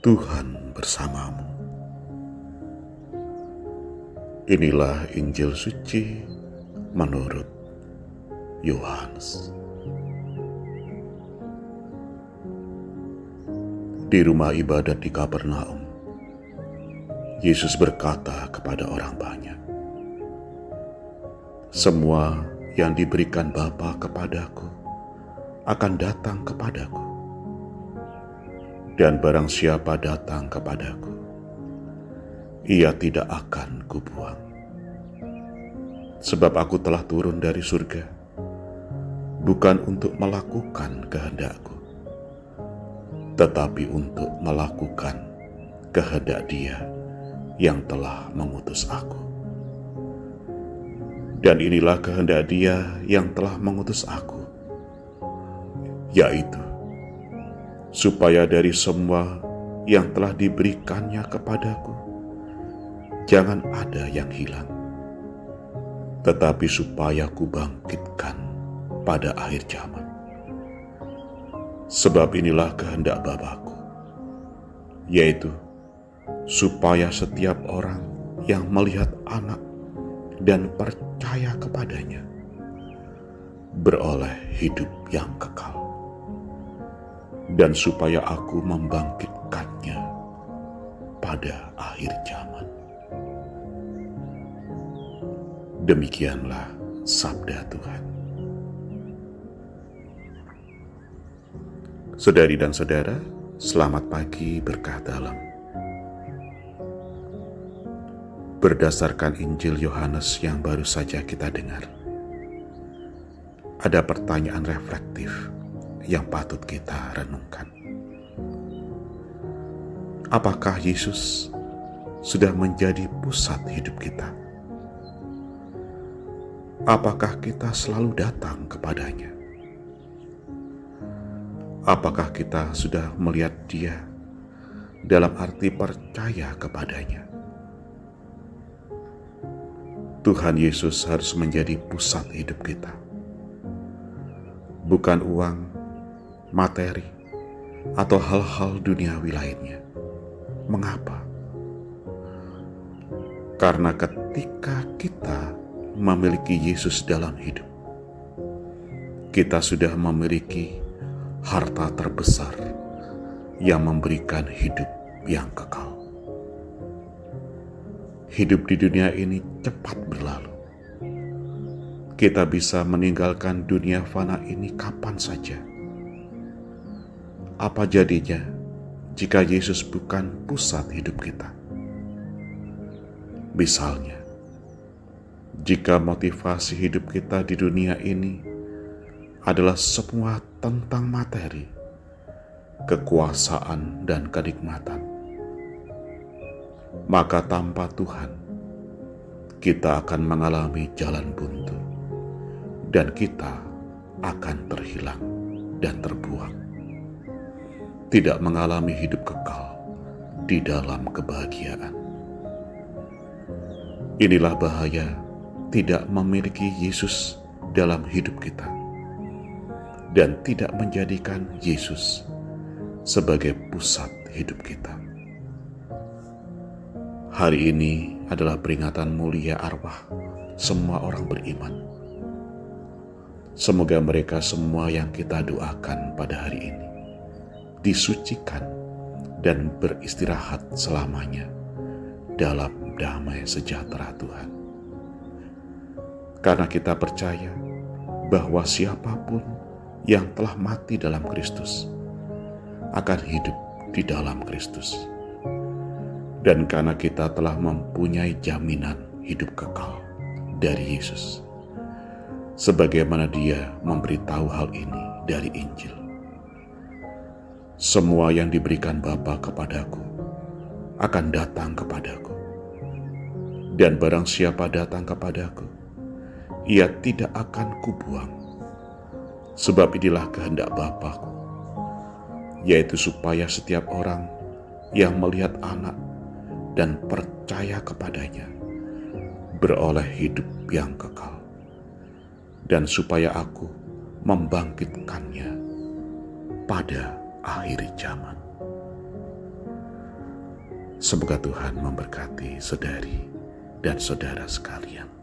Tuhan bersamamu. Inilah Injil suci menurut Yohanes. Di rumah ibadat di Kapernaum, Yesus berkata kepada orang banyak, "Semua yang diberikan Bapa kepadaku akan datang kepadaku, dan barang siapa datang kepadaku, ia tidak akan kubuang. Sebab aku telah turun dari surga, bukan untuk melakukan kehendakku, tetapi untuk melakukan kehendak Dia yang telah mengutus aku. Dan inilah kehendak Dia yang telah mengutus aku, yaitu supaya dari semua yang telah diberikannya kepadaku, jangan ada yang hilang, tetapi supaya kubangkitkan pada akhir zaman. Sebab inilah kehendak Bapa-Ku, yaitu supaya setiap orang yang melihat Anak dan percaya kepadanya beroleh hidup yang kekal, dan supaya Aku membangkitkannya pada akhir zaman." Demikianlah sabda Tuhan. Saudari dan saudara, selamat pagi berkah dalam. Berdasarkan Injil Yohanes yang baru saja kita dengar, ada pertanyaan reflektif yang patut kita renungkan. Apakah Yesus sudah menjadi pusat hidup kita? Apakah kita selalu datang kepadanya? Apakah kita sudah melihat Dia dalam arti percaya kepadanya? Tuhan Yesus harus menjadi pusat hidup kita, bukan uang, materi, atau hal-hal duniawi lainnya. Mengapa? Karena ketika kita memiliki Yesus dalam hidup, kita sudah memiliki harta terbesar yang memberikan hidup yang kekal. Hidup di dunia ini cepat berlalu. Kita bisa meninggalkan dunia fana ini kapan saja. Apa jadinya jika Yesus bukan pusat hidup kita? Misalnya, jika motivasi hidup kita di dunia ini adalah semua tentang materi, kekuasaan, dan kenikmatan, maka tanpa Tuhan kita akan mengalami jalan buntu, dan kita akan terhilang dan terbuang, tidak mengalami hidup kekal di dalam kebahagiaan. Inilah bahaya tidak memiliki Yesus dalam hidup kita, dan tidak menjadikan Yesus sebagai pusat hidup kita. Hari ini adalah peringatan mulia arwah semua orang beriman. Semoga mereka semua yang kita doakan pada hari ini disucikan dan beristirahat selamanya dalam damai sejahtera Tuhan. Karena kita percaya bahwa siapapun yang telah mati dalam Kristus akan hidup di dalam Kristus. Dan karena kita telah mempunyai jaminan hidup kekal dari Yesus, sebagaimana Dia memberitahu hal ini dari Injil. Semua yang diberikan Bapa kepadaku akan datang kepadaku, dan barang siapa datang kepadaku, ia tidak akan kubuang. Sebab inilah kehendak Bapa-Ku, yaitu supaya setiap orang yang melihat Anak dan percaya kepadanya beroleh hidup yang kekal, dan supaya Aku membangkitkannya pada akhir zaman. Semoga Tuhan memberkati saudari dan saudara sekalian.